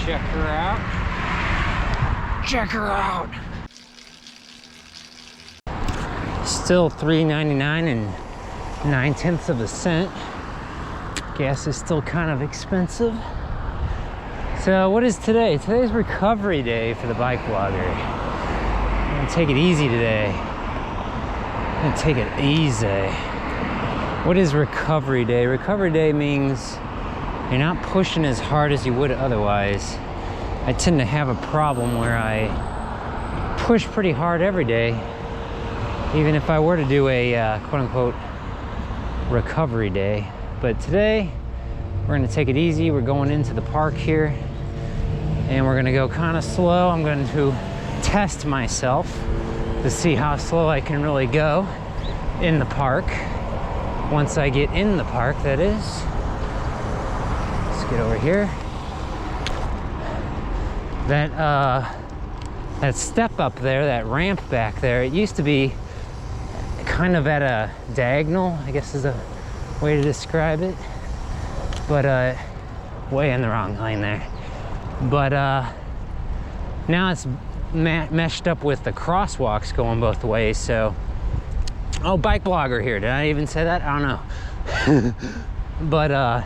Check her out. Check her out. Still $3.99 and 9/10 of a cent. Gas is still kind of expensive. So what is today? Today's recovery day for the bike blogger. I'm gonna take it easy today. I'm gonna take it easy. What is recovery day? Recovery day means you're not pushing as hard as you would otherwise. I tend to have a problem where I push pretty hard every day, even if I were to do a quote-unquote recovery day. But today, we're gonna take it easy. We're going into the park here, and we're gonna go kind of slow. I'm going to test myself to see how slow I can really go in the park. Once I get in the park, that is. Let's get over here. That step up there, that ramp back there, it used to be kind of at a diagonal, I guess is a way to describe it. But way in the wrong lane there. But now it's meshed up with the crosswalks going both ways. So, oh, bike blogger here. Did I even say that? I don't know. But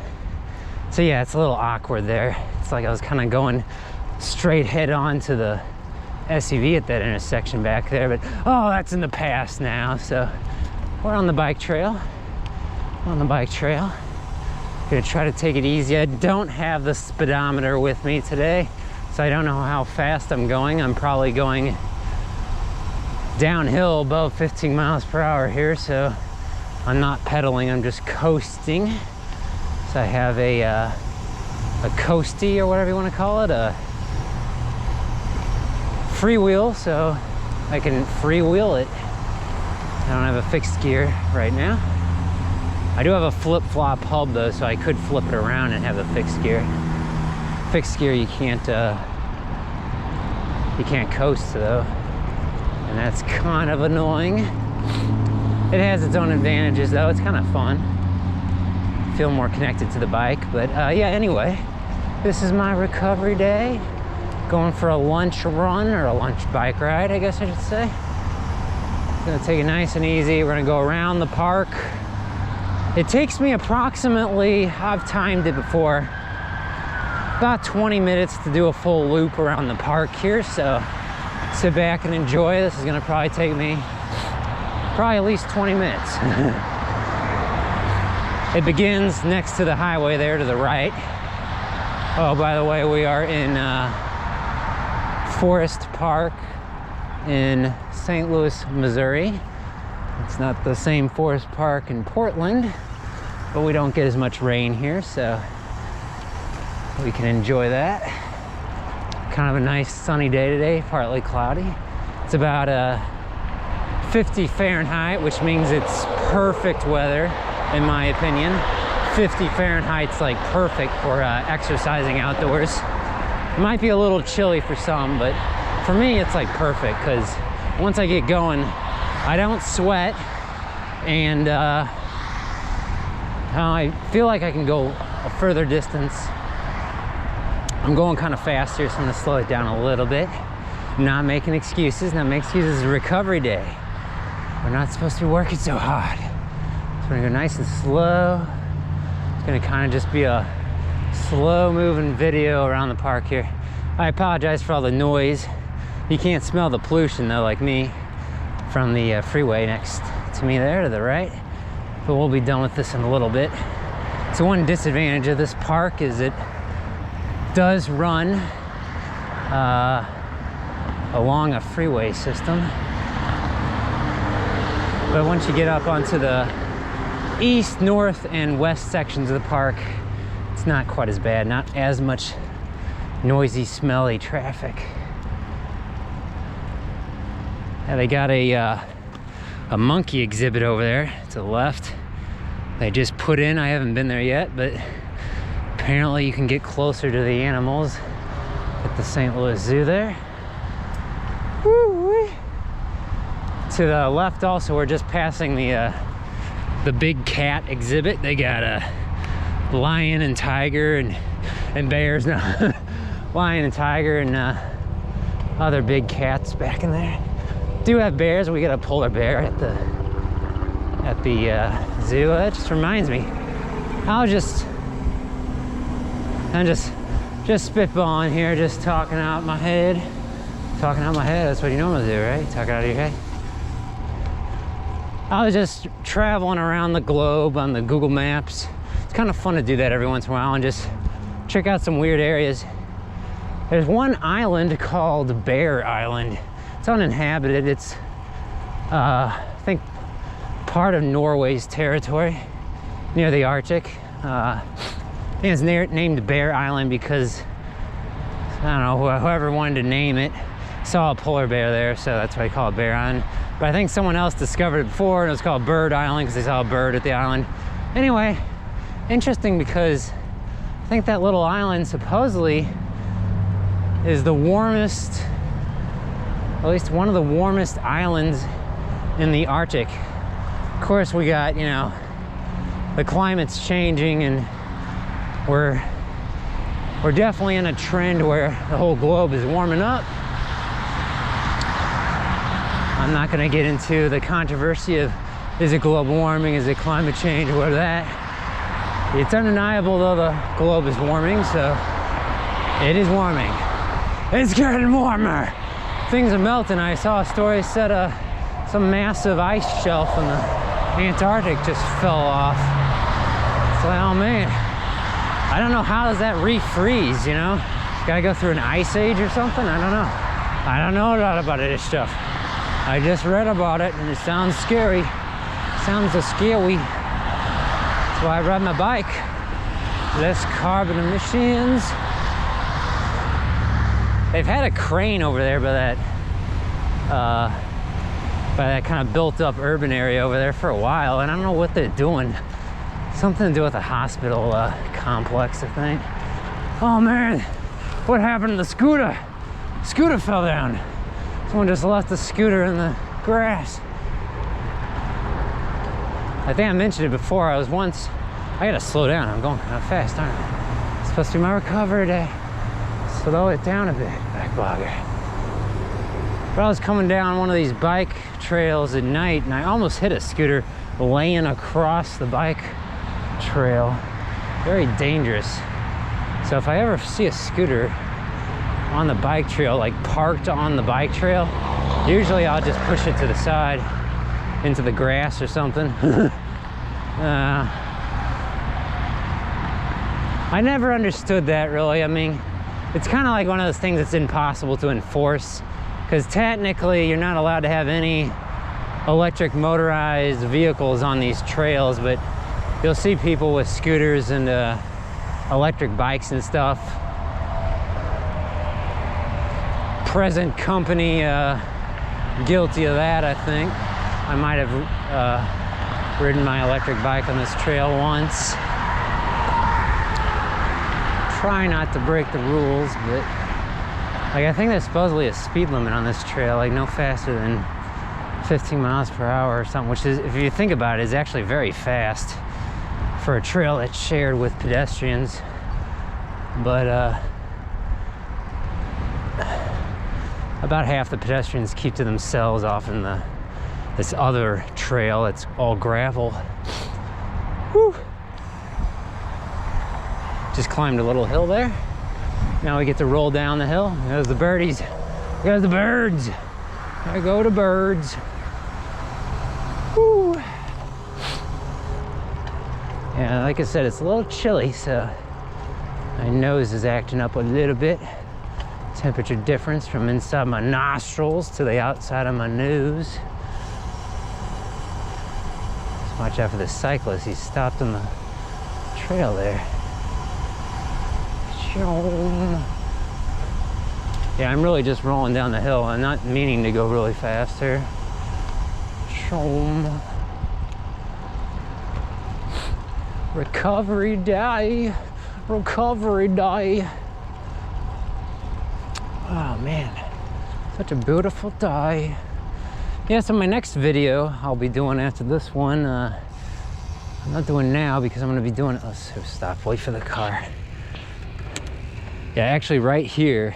so yeah, it's a little awkward there. It's like I was kind of going straight head on to the SUV at that intersection back there, but oh, that's in the past now. So we're on the bike trail. On the bike trail. Gonna try to take it easy. I don't have the speedometer with me today, so I don't know how fast I'm going. I'm probably going downhill above 15 miles per hour here, so I'm not pedaling, I'm just coasting. So I have a coasty, or whatever you want to call it, a freewheel, so I can freewheel it. I don't have a fixed gear right now. I do have a flip-flop hub though, so I could flip it around and have the fixed gear. Fixed gear you can't coast though, and that's kind of annoying. It has its own advantages though. It's kind of fun. Feel more connected to the bike, but yeah. Anyway, this is my recovery day. Going for a lunch run, or a lunch bike ride, I guess I should say. Gonna take it nice and easy. We're gonna go around the park. It takes me approximately, I've timed it before, about 20 minutes to do a full loop around the park here. So sit back and enjoy. This is gonna probably take me at least 20 minutes. It begins next to the highway there to the right. Oh, by the way, we are in Forest Park in St. Louis, Missouri. It's not the same Forest Park in Portland, but we don't get as much rain here, so we can enjoy that. Kind of a nice sunny day today, partly cloudy. It's about 50 Fahrenheit, which means it's perfect weather, in my opinion. 50 Fahrenheit's like perfect for exercising outdoors. It might be a little chilly for some, but for me it's like perfect, because once I get going, I don't sweat, and I feel like I can go a further distance. I'm going kind of fast here, so I'm gonna slow it down a little bit. I'm not making excuses. Not making excuses. It's recovery day. We're not supposed to be working so hard. So we're gonna go nice and slow. It's gonna kind of just be a slow moving video around the park here. I apologize for all the noise. You can't smell the pollution though, like me, from the freeway next to me there to the right. But we'll be done with this in a little bit. So one disadvantage of this park is it does run along a freeway system. But once you get up onto the east, north, and west sections of the park, it's not quite as bad. Not as much noisy, smelly traffic. Yeah, they got a monkey exhibit over there to the left. They just put in. I haven't been there yet, but apparently you can get closer to the animals at the St. Louis Zoo there. Woo-wee. To the left also, we're just passing the big cat exhibit. They got a lion and tiger and bears. Now, lion and tiger and other big cats back in there. Do have bears. We got a polar bear at the zoo. That just reminds me. I'm just spitballing here, just talking out my head. Talking out my head, that's what you normally do, right? Talk out of your head. I was just traveling around the globe on the Google Maps. It's kind of fun to do that every once in a while and just check out some weird areas. There's one island called Bear Island. It's uninhabited. It's, I think, part of Norway's territory near the Arctic. I think it's named Bear Island because, I don't know, whoever wanted to name it saw a polar bear there, so that's why they call it Bear Island. But I think someone else discovered it before, and it was called Bird Island because they saw a bird at the island. Anyway, interesting because I think that little island supposedly is the warmest, at least one of the warmest islands in the Arctic. Of course, we got, you know, the climate's changing, and we're definitely in a trend where the whole globe is warming up. I'm not gonna get into the controversy of is it global warming, is it climate change, or whatever that. It's undeniable though the globe is warming, so it is warming. It's getting warmer. Things are melting. I saw a story said some massive ice shelf in the Antarctic just fell off. It's like, oh man, I don't know, how does that refreeze, you know? Gotta go through an ice age or something? I don't know. I don't know a lot about this stuff. I just read about it and it sounds scary. Sounds scary. That's why I ride my bike. Less carbon emissions. They've had a crane over there by that kind of built up urban area over there for a while, and I don't know what they're doing. Something to do with a hospital complex, I think. Oh man, what happened to the scooter? Scooter fell down. Someone just left the scooter in the grass. I think I mentioned it before. I gotta slow down. I'm going kind of fast, aren't I? It's supposed to be my recovery day. Slow it down a bit, BikeBlogger. But I was coming down one of these bike trails at night and I almost hit a scooter laying across the bike trail. Very dangerous. So if I ever see a scooter on the bike trail, like parked on the bike trail, usually I'll just push it to the side into the grass or something. I never understood that really. I mean, it's kind of like one of those things that's impossible to enforce because technically you're not allowed to have any electric motorized vehicles on these trails, but you'll see people with scooters and electric bikes and stuff. Present company guilty of that, I think. I might have ridden my electric bike on this trail once. Try not to break the rules, but like I think there's supposedly a speed limit on this trail, like no faster than 15 miles per hour or something, which is, if you think about it, is actually very fast for a trail that's shared with pedestrians. But about half the pedestrians keep to themselves off in this other trail that's all gravel. Whew. Just climbed a little hill there. Now we get to roll down the hill. There's the birdies. There's the birds. There go the birds. Whew. Yeah, like I said, it's a little chilly, so my nose is acting up a little bit. Temperature difference from inside my nostrils to the outside of my nose. Just watch out for the cyclist. He stopped on the trail there. Yeah, I'm really just rolling down the hill. I'm not meaning to go really fast here. Recovery day. Recovery day. Oh man, such a beautiful day. Yeah, so my next video I'll be doing after this one, I'm not doing now because I'm going to be doing, let's stop, wait for the car. Yeah, actually right here,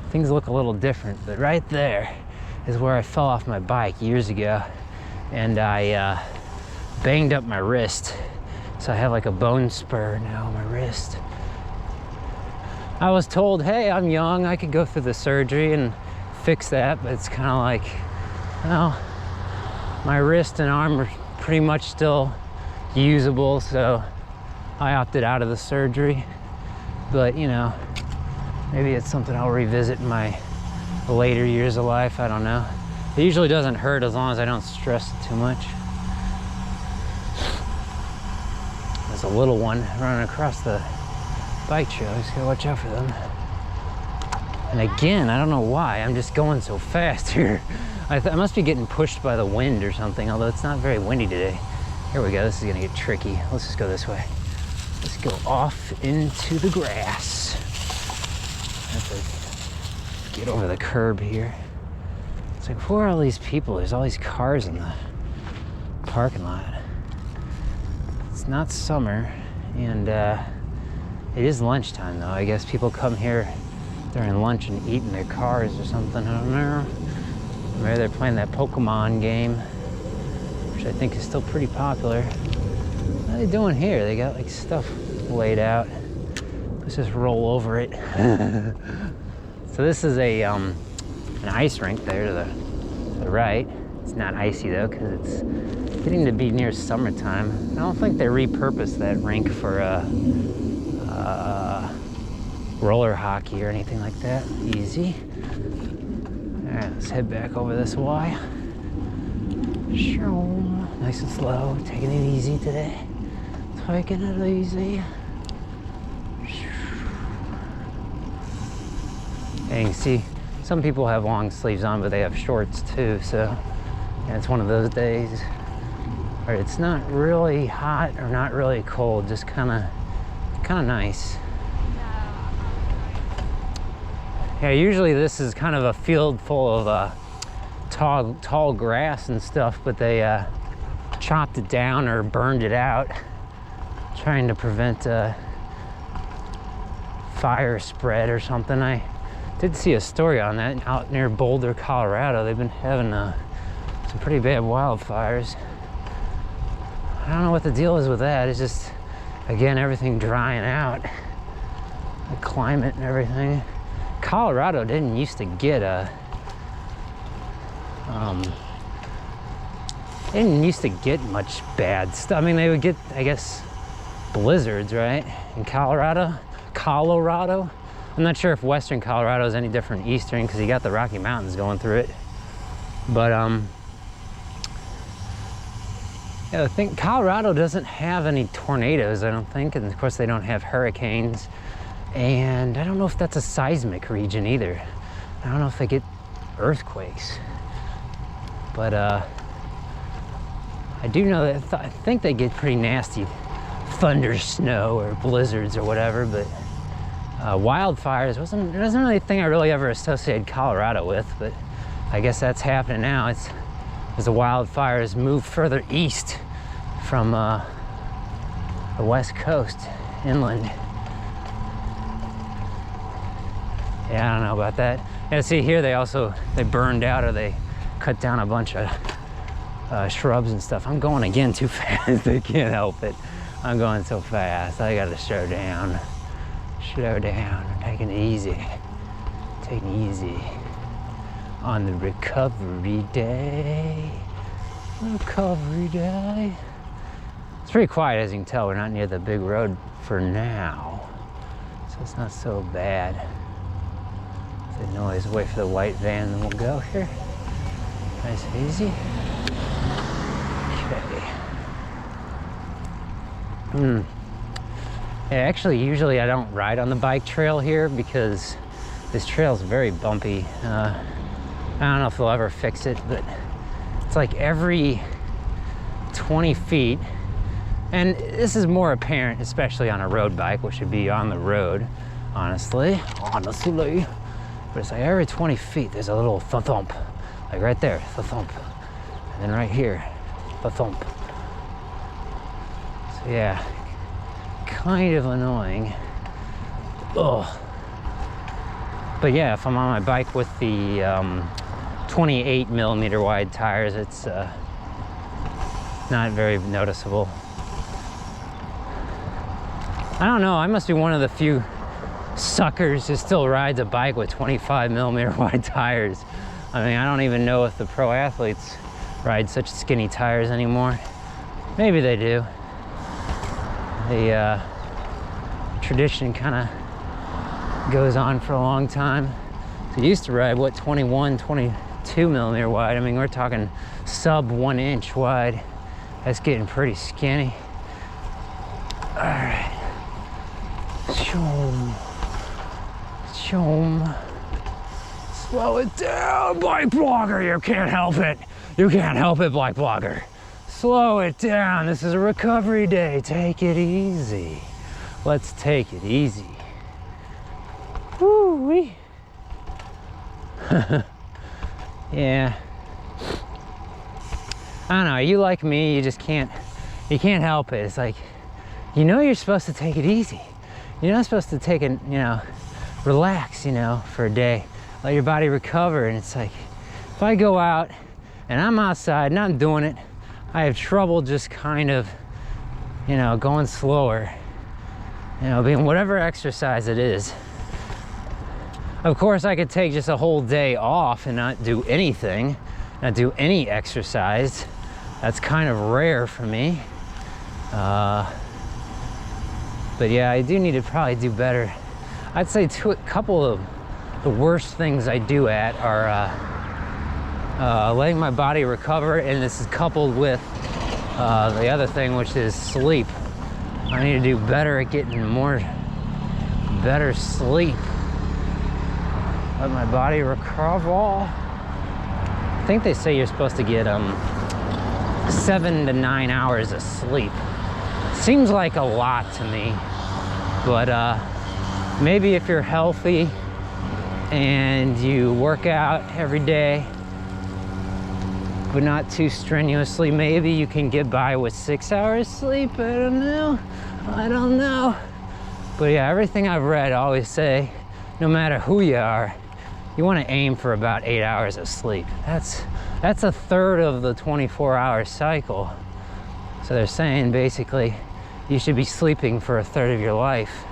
things look a little different, but right there is where I fell off my bike years ago, and I banged up my wrist. So I have like a bone spur now on my wrist. I was told, hey, I'm young, I could go through the surgery and fix that, but it's kind of like, well, my wrist and arm are pretty much still usable, so I opted out of the surgery. But you know, maybe it's something I'll revisit in my later years of life, I don't know. It usually doesn't hurt as long as I don't stress it too much. There's a little one running across the bike trail, just gotta watch out for them. And again, I don't know why, I'm just going so fast here. I must be getting pushed by the wind or something, although it's not very windy today. Here we go, this is gonna get tricky. Let's just go this way. Let's go off into the grass. I have to get over the curb here. It's like, who are all these people? There's all these cars in the parking lot. It's not summer, and it is lunchtime though. I guess people come here during lunch and eat in their cars or something, I don't know. Maybe they're playing that Pokemon game, which I think is still pretty popular. What are they doing here? They got like stuff laid out. Let's just roll over it. So this is a an ice rink there to the right. It's not icy though, because it's getting to be near summertime. I don't think they repurposed that rink for roller hockey or anything like that. Easy. All right, let's head back over this way. Nice and slow, taking it easy today. Taking it easy. And you can see some people have long sleeves on, but they have shorts too. So yeah, it's one of those days where it's not really hot or not really cold, just kind of nice. Yeah, usually this is kind of a field full of tall grass and stuff, but they chopped it down or burned it out, trying to prevent fire spread or something. I did see a story on that out near Boulder, Colorado. They've been having some pretty bad wildfires. I don't know what the deal is with that. It's just, again, everything drying out, the climate and everything. Colorado didn't used to get they didn't used to get much bad stuff. I mean, they would get, I guess, blizzards, right? In Colorado. I'm not sure if Western Colorado is any different than Eastern, because you got the Rocky Mountains going through it. But yeah, I think Colorado doesn't have any tornadoes, I don't think, and of course they don't have hurricanes. And I don't know if that's a seismic region either. I don't know if they get earthquakes. But I do know that I think they get pretty nasty thunder, snow, or blizzards or whatever, but wildfires wasn't really a thing I really ever associated Colorado with, but I guess that's happening now. It's as the wildfires move further east from the west coast inland. Yeah, I don't know about that. Yeah, see here they burned out, or they cut down a bunch of shrubs and stuff. I'm going again too fast. I can't help it. I'm going so fast. I gotta slow down. Slow down. I'm taking it easy. Taking it easy. On the recovery day. Recovery day. It's pretty quiet, as you can tell. We're not near the big road for now, so it's not so bad. The noise, wait for the white van, then we'll go here. Nice and easy. Okay. Yeah, actually, usually I don't ride on the bike trail here because this trail is very bumpy. I don't know if they'll ever fix it, but it's like every 20 feet, and this is more apparent, especially on a road bike, which should be on the road, honestly. But it's like every 20 feet, there's a little thump, like right there, thump, and then right here, thump. So yeah, kind of annoying. Ugh. But yeah, if I'm on my bike with the 28mm wide tires, it's not very noticeable. I don't know, I must be one of the few suckers who still rides a bike with 25mm wide tires. I mean, I don't even know if the pro athletes ride such skinny tires anymore. Maybe they do. The tradition kind of goes on for a long time. So you used to ride, what, 22mm wide. I mean, we're talking sub 1 inch wide. That's getting pretty skinny. All right. Shoom. Shoom. Slow it down, bike blogger. You can't help it. You can't help it, bike blogger. Slow it down. This is a recovery day. Take it easy. Let's take it easy. Woo-wee. Yeah. I don't know, you like me, you just can't help it. It's like, you know you're supposed to take it easy. You're not supposed to take it, you know, relax, you know, for a day. Let your body recover. And it's like, if I go out and I'm outside and I'm doing it, I have trouble just kind of, you know, going slower. You know, being whatever exercise it is. Of course, I could take just a whole day off and not do anything, not do any exercise. That's kind of rare for me. But yeah, I do need to probably do better. I'd say a couple of the worst things I do at are letting my body recover, and this is coupled with the other thing, which is sleep. I need to do better at getting better sleep. Let my body recover. I think they say you're supposed to get 7 to 9 hours of sleep. Seems like a lot to me, but maybe if you're healthy and you work out every day, but not too strenuously, maybe you can get by with 6 hours sleep. I don't know. But yeah, everything I've read always say, no matter who you are, you want to aim for about 8 hours of sleep. That's a third of the 24-hour cycle. So they're saying basically you should be sleeping for a third of your life.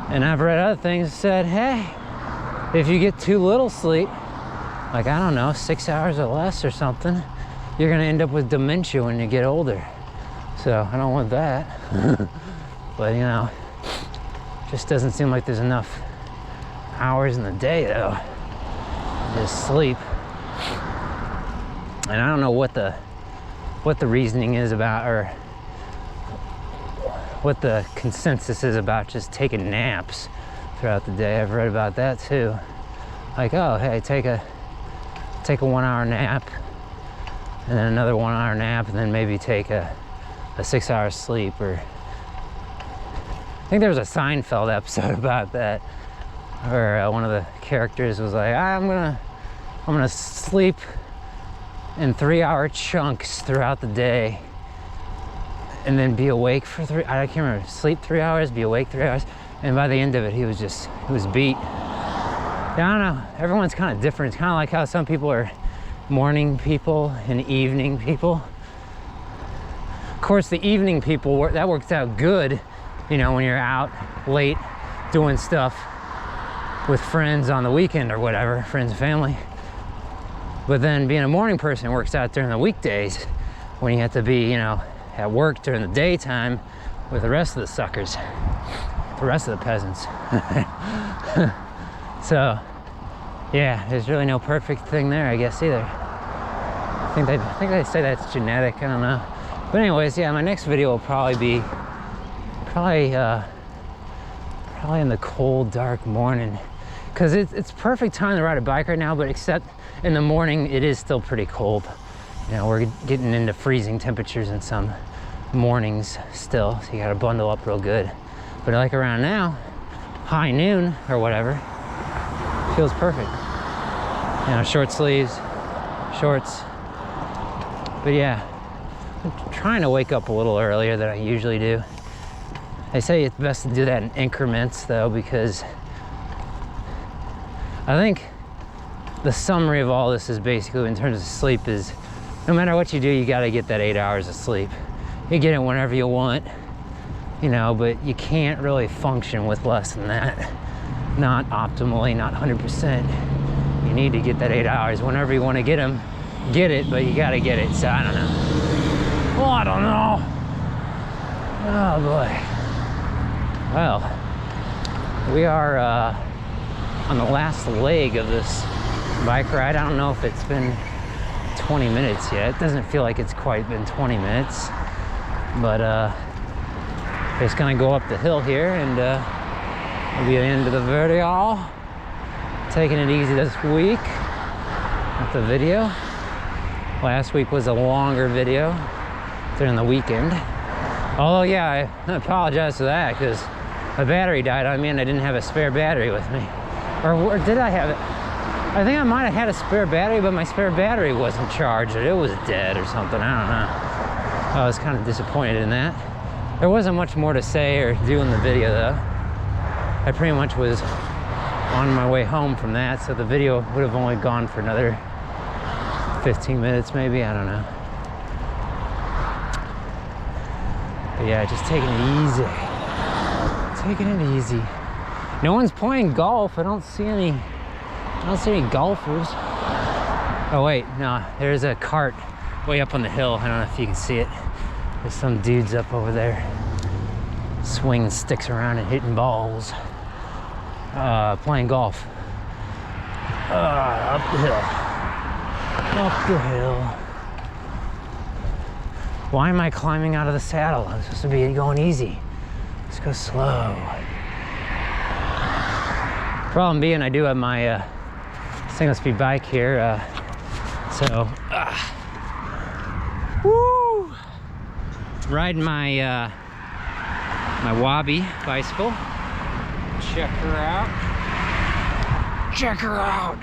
And I've read other things that said, hey, if you get too little sleep, like, I don't know, 6 hours or less or something, you're gonna end up with dementia when you get older. So I don't want that. But you know, just doesn't seem like there's enough hours in the day though. Just sleep. And I don't know what the reasoning is about, or what the consensus is about just taking naps throughout the day. I've read about that too. Like, oh, hey, take a 1 hour nap, and then another 1 hour nap, and then maybe take a 6 hour sleep. Or I think there was a Seinfeld episode about that, where one of the characters was like, I'm gonna sleep in 3 hour chunks throughout the day, and then be awake for I can't remember, sleep 3 hours, be awake 3 hours, and by the end of it, he was beat. I don't know, everyone's kind of different. It's kind of like how some people are morning people and evening people. Of course, the evening people, that works out good, you know, when you're out late doing stuff with friends on the weekend or whatever, friends and family. But then being a morning person works out during the weekdays when you have to be, you know, at work during the daytime with the rest of the suckers, the rest of the peasants. So, yeah, there's really no perfect thing there, I guess, either. I think they say that's genetic, I don't know. But anyways, yeah, my next video will probably be in the cold, dark morning, because it's perfect time to ride a bike right now, but except in the morning, it is still pretty cold. You know, we're getting into freezing temperatures in some mornings still, so you gotta bundle up real good. But like around now, high noon or whatever, feels perfect. You know, short sleeves, shorts. But yeah, I'm trying to wake up a little earlier than I usually do. They say it's best to do that in increments though, because I think the summary of all this is basically, in terms of sleep, is no matter what you do, you got to get that 8 hours of sleep. You get it whenever you want, you know, but you can't really function with less than that. Not optimally, not 100%. You need to get that 8 hours. Whenever you want to get them, get it, but you got to get it. So I don't know. Well, I don't know. Oh boy. Well, we are on the last leg of this bike ride. I don't know if it's been 20 minutes yet. It doesn't feel like it's quite been 20 minutes, but just gonna go up the hill here, and it'll be the end of the video. Taking it easy this week with the video. Last week was a longer video during the weekend. Although, yeah, I apologize for that, because my battery died on me and I didn't have a spare battery with me. Or did I have it? I think I might have had a spare battery, but my spare battery wasn't charged, or it was dead or something. I don't know. I was kind of disappointed in that. There wasn't much more to say or do in the video though. I pretty much was on my way home from that, so the video would have only gone for another 15 minutes maybe, I don't know. But yeah, just taking it easy. Taking it easy. No one's playing golf. I don't see any golfers. Oh wait, no, there's a cart way up on the hill. I don't know if you can see it. There's some dudes up over there swinging sticks around and hitting balls. Playing golf. Up the hill. Up the hill. Why am I climbing out of the saddle? I'm supposed to be going easy. Let's go slow. Problem being, I do have my single speed bike here, woo! Riding my my Wabi bicycle. Check her out. Check her out.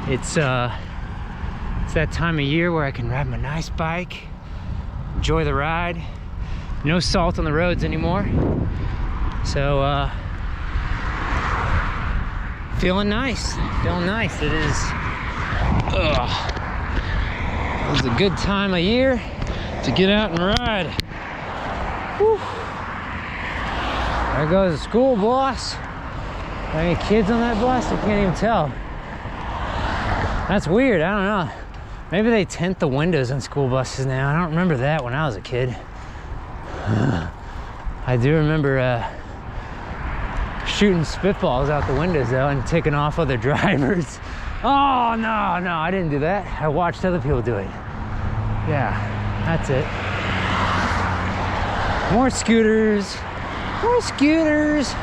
It's that time of year where I can ride my nice bike, enjoy the ride. No salt on the roads anymore. So feeling nice. Feeling nice. It is. It's a good time of year to get out and ride. Whew. There goes the school bus. Any kids on that bus? I can't even tell. That's weird. I don't know. Maybe they tint the windows on school buses now. I don't remember that when I was a kid. I do remember shooting spitballs out the windows though and taking off other drivers. Oh no, I didn't do that. I watched other people do it. Yeah, that's it. More scooters. More scooters.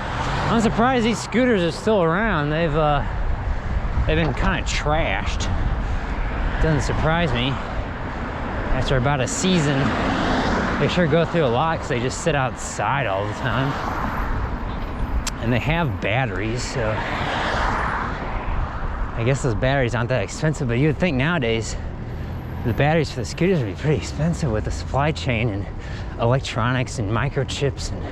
I'm surprised these scooters are still around. They've been kind of trashed. Doesn't surprise me. After about a season, they sure go through a lot because they just sit outside all the time. And they have batteries, so I guess those batteries aren't that expensive, but you would think nowadays the batteries for the scooters would be pretty expensive with the supply chain and electronics and microchips and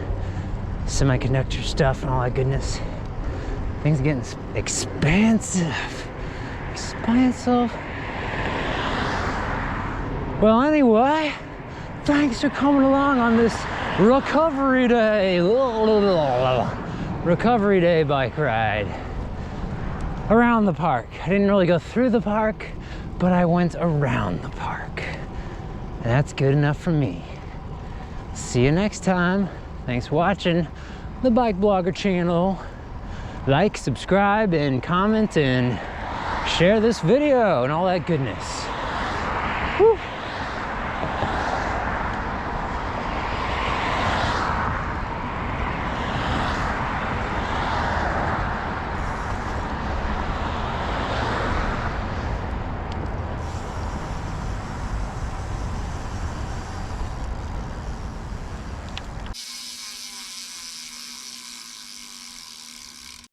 semiconductor stuff and all that goodness. Things are getting expensive. Expensive. Well, anyway, thanks for coming along on this recovery day. Recovery day bike ride around the park. I didn't really go through the park, but I went around the park. And that's good enough for me. See you next time. Thanks for watching the Bike Blogger channel. Like, subscribe, and comment, and share this video and all that goodness. Whew.